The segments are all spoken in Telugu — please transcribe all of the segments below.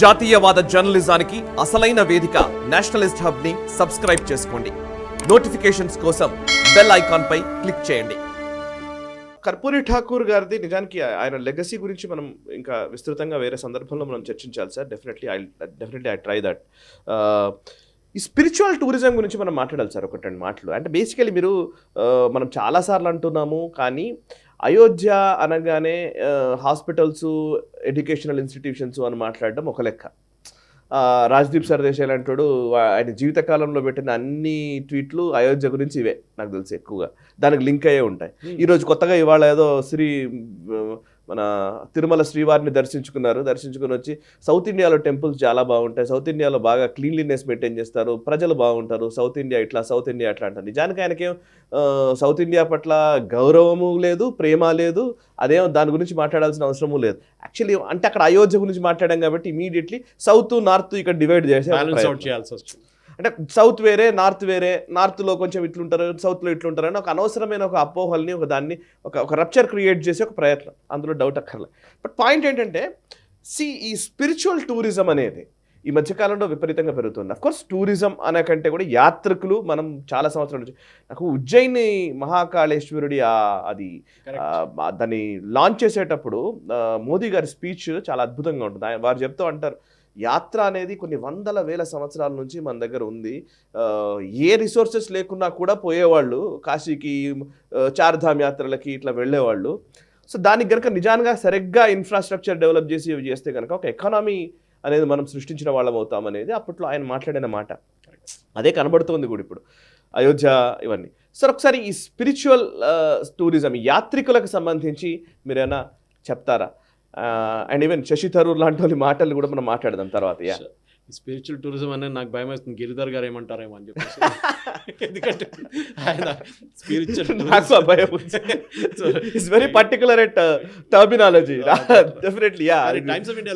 జాతీయవాద జర్నలిజానికి అసలైన వేదిక నేషనలిస్ట్ హబ్ ని సబ్స్క్రైబ్ చేసుకోండి. నోటిఫికేషన్స్ కోసం బెల్ ఐకాన్ పై క్లిక్ చేయండి. కర్పూరి ఠాకూర్ గారిది నిజానికి ఆయన లెగసీ గురించి మనం ఇంకా విస్తృతంగా వేరే సందర్భంలో మనం చర్చించాలి sir. Definitely I try that. ఈ స్పిరిచువల్ టూరిజం గురించి మనం మాట్లాడాలి సార్ ఒకటి రెండు మాటలు. అంటే బేసికలీ మీరు మనం చాలాసార్లు అంటున్నాము, కానీ అయోధ్య అనగానే హాస్పిటల్స్, ఎడ్యుకేషనల్ ఇన్స్టిట్యూషన్స్ అని మాట్లాడడం ఒక లెక్క. రాజ్దీప్ సర్దేశాయ్ అంటాడు ఆయన జీవితకాలంలో పెట్టిన అన్ని ట్వీట్లు అయోధ్య గురించి ఇవే నాకు తెలిసి ఎక్కువగా దానికి లింక్ అయ్యే ఉంటాయి. ఈరోజు కొత్తగా ఇవాళ ఏదో మన తిరుమల శ్రీవారిని దర్శించుకుని వచ్చి సౌత్ ఇండియాలో టెంపుల్స్ చాలా బాగుంటాయి, సౌత్ ఇండియాలో బాగా క్లీన్లీనెస్ మెయింటైన్ చేస్తారు, ప్రజలు బాగుంటారు, సౌత్ ఇండియా ఇట్లా అంటారు. నిజానికి ఆయనకేం సౌత్ ఇండియా పట్ల గౌరవము లేదు, ప్రేమ లేదు, అదేం దాని గురించి మాట్లాడాల్సిన అవసరము లేదు. యాక్చువల్లీ అంటే అక్కడ అయోధ్య గురించి మాట్లాడాం కాబట్టి ఇమీడియట్లీ సౌత్ నార్త్ ఇక్కడ డివైడ్ చేయాల్సి వస్తుంది. అంటే సౌత్ వేరే, నార్త్ వేరే, నార్త్లో కొంచెం ఇట్లుంటారు, సౌత్లో ఇట్లుంటారు అని ఒక అనవసరమైన ఒక అపోహల్ని ఒక రప్చర్ క్రియేట్ చేసే ఒక ప్రయత్నం, అందులో డౌట్ అక్కర్లే. బట్ పాయింట్ ఏంటంటే ఈ స్పిరిచువల్ టూరిజం అనేది ఈ మధ్యకాలంలో విపరీతంగా పెరుగుతుంది. అఫ్కోర్స్ టూరిజం అనే కంటే కూడా యాత్రికులు మనం చాలా సంవత్సరాల నుంచి నాకు ఉజ్జయిని మహాకాళేశ్వరుడి అది దాన్ని లాంచ్ చేసేటప్పుడు మోదీ గారి స్పీచ్ చాలా అద్భుతంగా ఉంటుంది. వారు చెప్తూ అంటారు, యాత్ర అనేది కొన్ని వందల వేల సంవత్సరాల నుంచి మన దగ్గర ఉంది. ఏ రిసోర్సెస్ లేకున్నా కూడా పోయేవాళ్ళు కాశీకి, చార్ధామ్ యాత్రలకి ఇట్లా వెళ్ళేవాళ్ళు. సో దానికి కనుక నిజంగా సరిగ్గా ఇన్ఫ్రాస్ట్రక్చర్ డెవలప్ చేస్తే కనుక ఒక ఎకానమీ అనేది మనం సృష్టించిన వాళ్ళం అవుతామనేది అప్పట్లో ఆయన మాట్లాడిన మాట. అదే కనబడుతుంది కూడా ఇప్పుడు అయోధ్య ఇవన్నీ. సార్ ఒకసారి ఈ స్పిరిచువల్ టూరిజం యాత్రికులకు సంబంధించి మీరేమైనా చెప్తారా? అండ్ ఈవెన్ శశి థరూర్ లాంటి వాళ్ళ మాటలు కూడా మనం మాట్లాడదాం తర్వాత. స్పిరిచువల్ టూరిజం అనేది నాకు భయం వేస్తుంది, గిరిధర్ గారు ఏమంటారేమో అని చెప్పేసి. ఎందుకంటే ఆయన spiritual very particular at terminology. Definitely times of India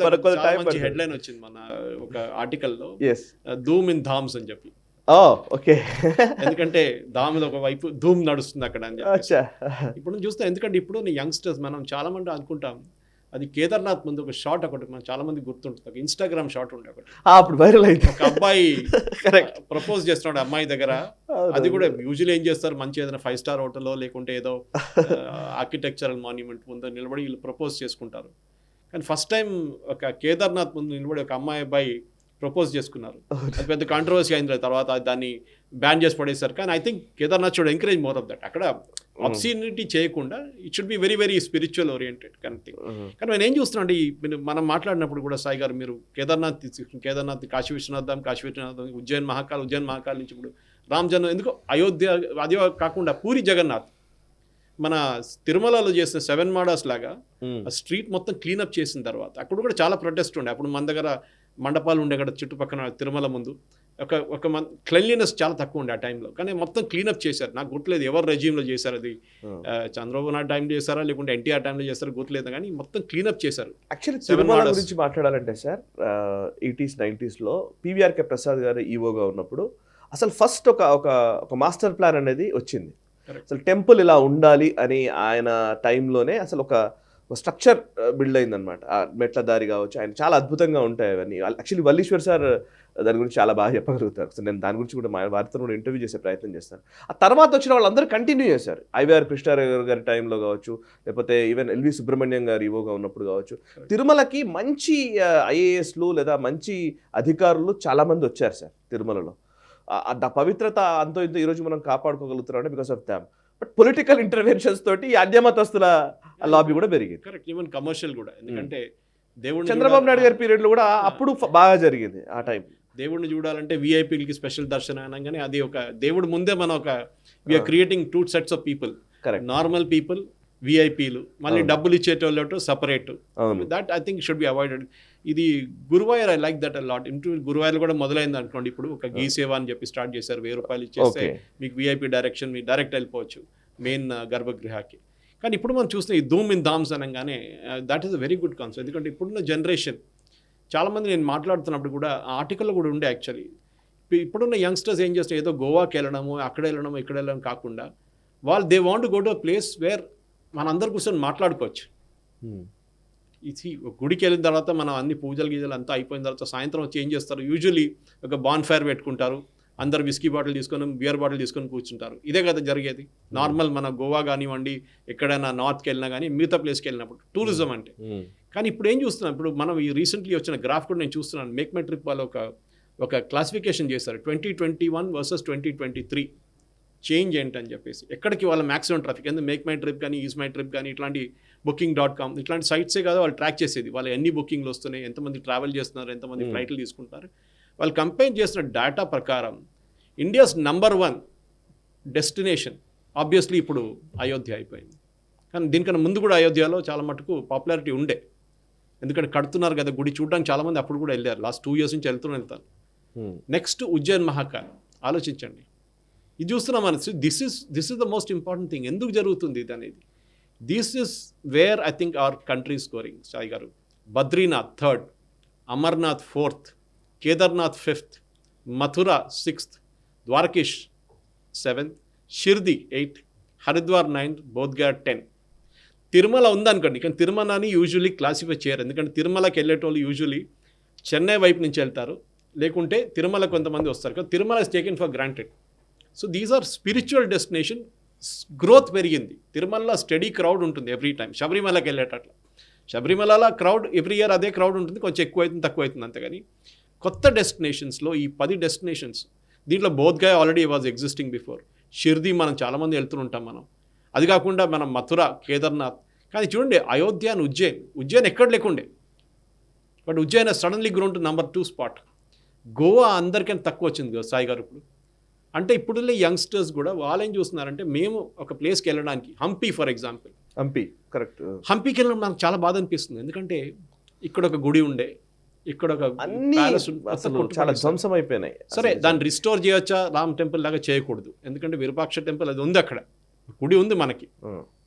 మంచి హెడ్లైన్ వచ్చింది మన ఒక ఆర్టికల్లో, ధూమ్ ఇన్ ధామ్స్ అని చెప్పి. ఓకే, ఎందుకంటే ధామ్లో ఒక వైపు ధూమ్ నడుస్తుంది అక్కడ అని చెప్పి. ఇప్పుడు చూస్తే ఎందుకంటే ఇప్పుడు యంగ్స్టర్స్ మనం చాలా మంది అనుకుంటాం అది కేదార్నాథ్ ముందు ఒక షాట్ ఒకటి మనం చాలా మంది గుర్తుంటుంది, ఇన్స్టాగ్రామ్ షాట్ ఉండే ఒకటి, అప్పుడు వైరల్ అయింది. ఒక అబ్బాయి ప్రపోజ్ చేస్తున్నాడు అమ్మాయి దగ్గర. అది కూడా యూజువల్లీ ఏం చేస్తారు, మంచి ఏదైనా 5 స్టార్ హోటల్లో లేకుంటే ఏదో ఆర్కిటెక్చరల్ మాన్యుమెంట్ ముందు నిలబడి వీళ్ళు ప్రపోజ్ చేసుకుంటారు. కానీ ఫస్ట్ టైం ఒక కేదార్నాథ్ ముందు నిలబడి ఒక అబ్బాయి ప్రపోజ్ చేసుకున్నారు. అది పెద్ద కాంట్రవర్సీ అయిన తర్వాత దాన్ని బ్యాన్ చేసి పడేశారు. కానీ I think Kedarnath should encourage more of that. అక్కడ అబ్సీనిటీ చేయకుండా it should be very very spiritual oriented connecting. కానీ నేను ఏం చూస్తున్నా అంటే మనం మాట్లాడినప్పుడు కూడా సాయి గారు మీరు కేదార్నాథ్ కాశీ విశ్వనాథం ఉజ్జయిన్ మహాకాల్ నుంచి ఇప్పుడు రామ్ జన్మ ఎందుకు అయోధ్య, అదే కాకుండా పూరి జగన్నాథ్ మన తిరుమలలో చేసిన 7 మాడాస్ లాగా స్ట్రీట్ మొత్తం క్లీనప్ చేసిన తర్వాత అక్కడ కూడా చాలా ప్రొటెస్ట్ ఉండే. అప్పుడు మన దగ్గర మండపాలు ఉండే అక్కడ చుట్టుపక్కల తిరుమల ముందు ఒక క్లెన్లీనెస్ చాలా తక్కువ ఉండే ఆ టైంలో. కానీ మొత్తం క్లీనప్ చేశారు. నాకు గుర్తులేదు ఎవరు రెజ్యూమ్లో చేశారు, అది చంద్రబాబు నాయుడు టైంలో చేశారా లేకుంటే ఎన్టీఆర్ టైంలో చేస్తారో గుర్తులేదు, కానీ మొత్తం క్లీనప్ చేశారు. యాక్చువల్లీ తిరుమల గురించి మాట్లాడాలంటే సార్ 80s 90sలో పివిఆర్కే ప్రసాద్ గారు ఈవోగా ఉన్నప్పుడు అసలు ఫస్ట్ ఒక మాస్టర్ ప్లాన్ అనేది వచ్చింది. అసలు టెంపుల్ ఇలా ఉండాలి అని ఆయన టైంలోనే అసలు ఒక స్ట్రక్చర్ బిల్డ్ అయిందనమాట. మెట్ల దారి కావచ్చు, ఆయన చాలా అద్భుతంగా ఉంటాయి అవన్నీ. యాక్చువల్లీ వల్లీశ్వర్ సార్ దాని గురించి చాలా బాగా చెప్పగలుగుతారు. సో నేను దాని గురించి కూడా వారితో కూడా ఇంటర్వ్యూ చేసే ప్రయత్నం చేస్తాను. ఆ తర్వాత వచ్చిన వాళ్ళందరూ కంటిన్యూ చేశారు. ఐవీఆర్ కృష్ణారావు గారి టైంలో కావచ్చు, లేకపోతే ఈవెన్ ఎల్వి సుబ్రహ్మణ్యం గారు ఈవోగా ఉన్నప్పుడు కావచ్చు, తిరుమలకి మంచి ఐఏఎస్లు లేదా మంచి అధికారులు చాలామంది వచ్చారు సార్ తిరుమలలో. ఆ పవిత్రత అంతో ఇంతో ఈరోజు మనం కాపాడుకోగలుగుతున్నాం అంటే because of them. But political interventions తోటి అన్యమతస్తుల లాబీ కూడా పెరిగింది. కరెక్ట్, ఈవెన్ కమర్షియల్ కూడా. ఎందుకంటే దేవుడు చంద్రబాబు నాయుడు గారి పీరియడ్ లో కూడా అప్పుడు బాగా జరిగింది. ఆ టైం దేవుడిని చూడాలంటే విఐపీలకి స్పెషల్ దర్శనం అనగానే అది ఒక దేవుడు ముందే మన ఒక we are creating 2 sets of people, normal people, విఐపీలు, మళ్ళీ డబ్బులు ఇచ్చేటోళ్ళతో separate. That I think should be avoided. ఇది Guruvayur, I like that a lot. Guruvayur కూడా మొదలైంది అనుకోండి. ఇప్పుడు ఒక గీ సేవ అని చెప్పి స్టార్ట్ చేశారు. 1000 రూపాయలు ఇచ్చేస్తే మీకు విఐపీ డైరెక్షన్, మీరు డైరెక్ట్ వెళ్ళిపోవచ్చు మెయిన్ గర్భగృహకి. కానీ ఇప్పుడు మనం చూస్తే ఈ ధూమ్ ఇన్ ధామ్స్ అనగానే that is a very good concept. ఎందుకంటే ఇప్పుడున్న జనరేషన్ చాలామంది నేను మాట్లాడుతున్నప్పుడు కూడా ఆ ఆర్టికల్లో కూడా ఉండే యాక్చువల్లీ ఇప్పుడున్న యంగ్స్టర్స్ ఏం చేస్తారు, ఏదో గోవాకి వెళ్ళడము, అక్కడ వెళ్ళడము, ఇక్కడ వెళ్ళడం కాకుండా వాళ్ళు they want go to a place where మనందరు కూర్చొని మాట్లాడుకోవచ్చు. ఇది గుడికి వెళ్ళిన తర్వాత మనం అన్ని పూజలు గీజలు అంతా అయిపోయిన తర్వాత సాయంత్రం వచ్చి ఏం చేస్తారు, యూజువలీ ఒక బాన్ ఫైర్ పెట్టుకుంటారు, అందరు విస్కీ బాటిల్ తీసుకొని బియర్ బాటిల్ తీసుకొని కూర్చుంటారు. ఇదే కదా జరిగేది నార్మల్ మన గోవా కానివ్వండి, ఎక్కడైనా నార్త్కి వెళ్ళినా కానీ, మిగతా ప్లేస్కి వెళ్ళినప్పుడు టూరిజం అంటే. కానీ ఇప్పుడు ఏం చూస్తున్నాం, ఇప్పుడు మనం ఈ రీసెంట్లీ వచ్చిన గ్రాఫ్ కూడా నేను చూస్తున్నాను. మేక్ మై ట్రిప్ వాళ్ళు ఒక క్లాసిఫికేషన్ చేశారు 2021 వర్సెస్ 2023 చేంజ్ ఏంటని చెప్పేసి. ఎక్కడికి వాళ్ళ మ్యాక్సిమం ట్రాఫిక్, ఎందుకు మేక్ మై ట్రిప్ కానీ, ఈజ్ మై ట్రిప్ కానీ, ఇట్లాంటి booking.com ఇట్లాంటి సైట్సే కాదు వాళ్ళు ట్రాక్ చేసేది. వాళ్ళు ఎన్ని బుకింగ్లు వస్తున్నాయి, ఎంతమంది ట్రావెల్ చేస్తున్నారు, ఎంతమంది ఫ్లైట్లు తీసుకుంటారు. వాళ్ళు కంపేర్ చేసిన డేటా ప్రకారం ఇండియాస్ నంబర్ 1 డెస్టినేషన్ ఆబ్వియస్లీ ఇప్పుడు అయోధ్య అయిపోయింది. కానీ దీనికన్నా ముందు కూడా అయోధ్యలో చాలా మటుకు పాపులారిటీ ఉండే, ఎందుకంటే కడుతున్నారు కదా గుడి, చూడడానికి చాలామంది అప్పుడు కూడా వెళ్ళారు. లాస్ట్ 2 years నుంచి వెళ్తారు. నెక్స్ట్ ఉజ్జయిన్ మహాకాల్, ఆలోచించండి. ఇది చూస్తున్నాం మనం. This is the most important thing. ఎందుకు జరుగుతుంది ఇది అనేది? This is where I think our country is going. Sai గారు, Badrinath 3rd, Amarnath 4th, Kedarnath 5th, Mathura 6th, Dwarikesh 7th, Shirdi 8th, Haridwar 9th, Bodh Gaya 10th. Tirumala ఉందనుకోండి, కానీ తిరుమలని యూజువలీ క్లాసిఫై చేయరు. ఎందుకంటే తిరుమలకి వెళ్ళేటోళ్ళు యూజువలీ చెన్నై వైపు నుంచి వెళ్తారు, లేకుంటే తిరుమల కొంతమంది వస్తారు కదా. Tirumala is taken for granted. So these are spiritual destination. Growth పెరిగింది. తిరుమలలో స్టడీ క్రౌడ్ ఉంటుంది ఎవ్రీ టైం. శబరిమలకి వెళ్ళేటట్ల శబరిమలలో క్రౌడ్ ఎవ్రీ ఇయర్ అదే క్రౌడ్ ఉంటుంది, కొంచెం ఎక్కువ అవుతుంది తక్కువ అవుతుంది అంతేగాని. కొత్త డెస్టినేషన్స్లో ఈ 10 డెస్టినేషన్స్, దీంట్లో Bodh Gaya already was existing before. Shirdi మనం చాలామంది వెళ్తుంటాం మనం. అది కాకుండా మనం మథుర, కేదార్నాథ్. కానీ చూడండి అయోధ్య అండ్ ఉజ్జయిన్ ఎక్కడ లేకుండే, but Ujjain suddenly grown to number 2 spot. Goa అందరికైనా తక్కువ వచ్చింది కదా సాయి గారు ఇప్పుడు. అంటే ఇప్పుడులే యంగ్స్టర్స్ కూడా వాళ్ళు ఏం చూస్తున్నారంటే, మేము ఒక ప్లేస్కి వెళ్ళడానికి, Hampi for example, Hampi correct, హంపికి వెళ్ళడం నాకు చాలా బాధ అనిపిస్తుంది. ఎందుకంటే ఇక్కడ ఒక గుడి ఉండే, ఇక్కడ ఒక ప్యాలెస్ చాలా ధ్వంసం అయిపోయినాయి. సరే దాన్ని రిస్టోర్ చేయొచ్చా? రామ్ టెంపుల్ లాగా చేయకూడదు, ఎందుకంటే విరూపాక్ష టెంపుల్ అది ఉంది, అక్కడ గుడి ఉంది మనకి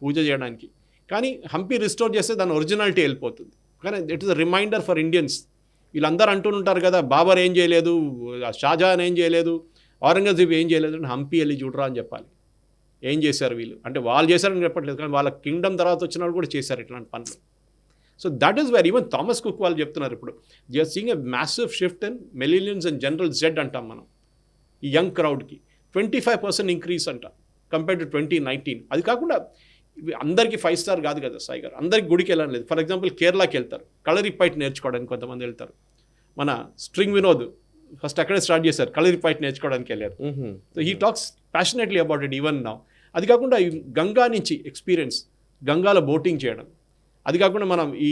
పూజ చేయడానికి. కానీ హంపి రిస్టోర్ చేస్తే దాని ఒరిజినాలిటీ వెళ్ళిపోతుంది. కానీ it is a reminder for Indians. వీళ్ళందరూ అంటుంటారు కదా, బాబర్ ఏం చేయలేదు, షాజహాన్ ఏం చేయలేదు, ఔరంగజేబ్ ఏం చేయలేదు అని. హంపి వెళ్ళి చూడరా అని చెప్పాలి. ఏం చేశారు వీళ్ళు అంటే, వాళ్ళు చేశారని చెప్పట్లేదు, కానీ వాళ్ళ కింగ్డమ్ తర్వాత వచ్చిన వాళ్ళు కూడా చేశారు ఇట్లాంటి పనులు. So that is where even Thomas Cook వాళ్ళు చెప్తున్నారు ఇప్పుడు, they are seeing a massive shift in millennials and general Z అంటాం మనం. ఈ యంగ్ క్రౌడ్కి 25% ఇంక్రీజ్ అంట కంపేర్ టు 2019. అది కాకుండా అందరికీ 5 star కాదు కదా సాయి గారు, అందరికి గుడికి వెళ్ళడం లేదు. ఫర్ ఎగ్జాంపుల్ కేరళకి వెళ్తారు, కలరిపైట్ నేర్చుకోవడానికి కొంతమంది వెళ్తారు. మన స్ట్రింగ్ వినోద్ ఫస్ట్ అక్కడే స్టార్ట్ చేశారు, కలరిపైట్ నేర్చుకోవడానికి వెళ్ళారు. So he talks passionately about it even now. అది కాకుండా ఈ గంగా నుంచి ఎక్స్పీరియన్స్, గంగాలో బోటింగ్ చేయడం. అది కాకుండా మనం ఈ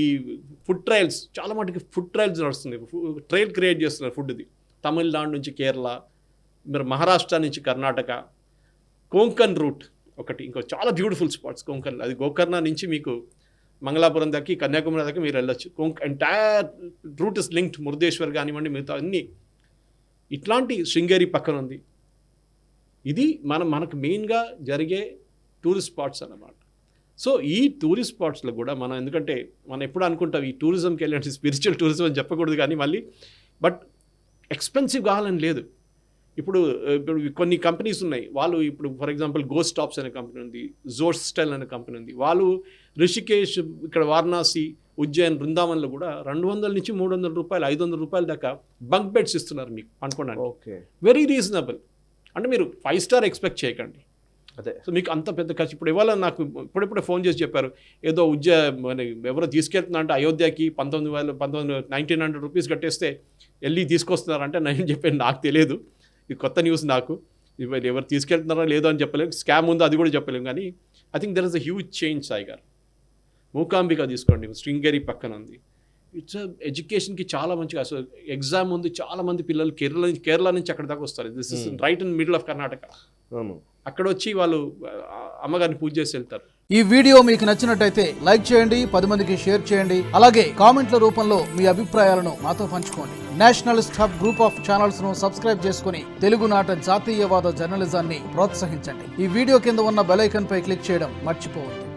ఫుడ్ ట్రయల్స్, చాలా మటుకు ఫుడ్ ట్రయల్స్ నడుస్తుంది, ట్రైల్ క్రియేట్ చేస్తున్నారు ఫుడ్ది. తమిళనాడు నుంచి కేరళ, మీరు మహారాష్ట్ర నుంచి కర్ణాటక, కోంకన్ రూట్ ఒకటి, ఇంకో చాలా బ్యూటిఫుల్ స్పాట్స్ కోంకన్. అది గోకర్ణ నుంచి మీకు మంగళాపురం దాకా, కన్యాకుమారి దాకా మీరు వెళ్ళొచ్చు. Entire route is linked, Murudeshwar కానివ్వండి, మిగతా అన్నీ. ఇట్లాంటి శృంగేరి పక్కన ఉంది. ఇది మనకు మెయిన్గా జరిగే టూరిస్ట్ స్పాట్స్ అన్నమాట. సో ఈ టూరిస్ట్ స్పాట్స్లో కూడా మనం, ఎందుకంటే మనం ఎప్పుడు అనుకుంటాం ఈ టూరిజంకి వెళ్ళి స్పిరిచువల్ టూరిజం అని చెప్పకూడదు, కానీ మళ్ళీ బట్ ఎక్స్పెన్సివ్ కావాలని లేదు. ఇప్పుడు కొన్ని కంపెనీస్ ఉన్నాయి, వాళ్ళు ఇప్పుడు ఫర్ ఎగ్జాంపుల్ గోస్ట్ స్టాప్స్ అనే కంపెనీ ఉంది, జోర్స్ స్టైల్ అనే కంపెనీ ఉంది. వాళ్ళు రిషికేష్, ఇక్కడ వారణాసి, ఉజ్జయిన్, బృందావన్లో కూడా 200 నుంచి 300 రూపాయలు, 500 రూపాయలు దాకా బంక్ బెడ్స్ ఇస్తున్నారు మీకు అనుకోండి. Okay, very reasonable. అంటే మీరు 5 star ఎక్స్పెక్ట్ చేయకండి. అదే, సో మీకు అంత పెద్ద ఖర్చు. ఇప్పుడు ఇవాళ నాకు ఇప్పుడెప్పుడే ఫోన్ చేసి చెప్పారు, ఏదో ఎవరో తీసుకెళ్తున్నా అంటే అయోధ్యకి 1900 రూపీస్ కట్టేస్తే వెళ్ళి తీసుకొస్తున్నారంటే నేను చెప్పాను, నాకు తెలియదు, ఇది కొత్త న్యూస్ నాకు. ఎవరు తీసుకెళ్తున్నారా లేదో అని చెప్పలేము, స్కామ్ ఉందో అది కూడా చెప్పలేము. కానీ I think there is a huge change Sai గారు. మూకాంబిక తీసుకోండి, శృంగేరి పక్కన ఉంది. ఇట్స్ ఎడ్యుకేషన్కి చాలా మంచిగా, అసలు ఎగ్జామ్ ఉంది, చాలా మంది పిల్లలు కేరళ నుంచి అక్కడ దాకా వస్తారు. This is right in middle of Karnataka. అక్కడ వచ్చి వాళ్ళు అమ్మగారిని పూజ చేసి వెళ్తారు. ఈ వీడియో మీకు నచ్చినట్టయితే లైక్ చేయండి, 10 మందికి షేర్ చేయండి. అలాగే కామెంట్ల రూపంలో మీ అభిప్రాయాలను మాతో పంచుకోండి. Nationalist hub group of channels ను సబ్స్క్రైబ్ చేసుకుని తెలుగునాట జాతీయవాద జర్నలిజాన్ని ప్రోత్సహించండి. ఈ వీడియో కింద ఉన్న బెల్ ఐకాన్ పై క్లిక్ చేయడం మర్చిపోవద్దు.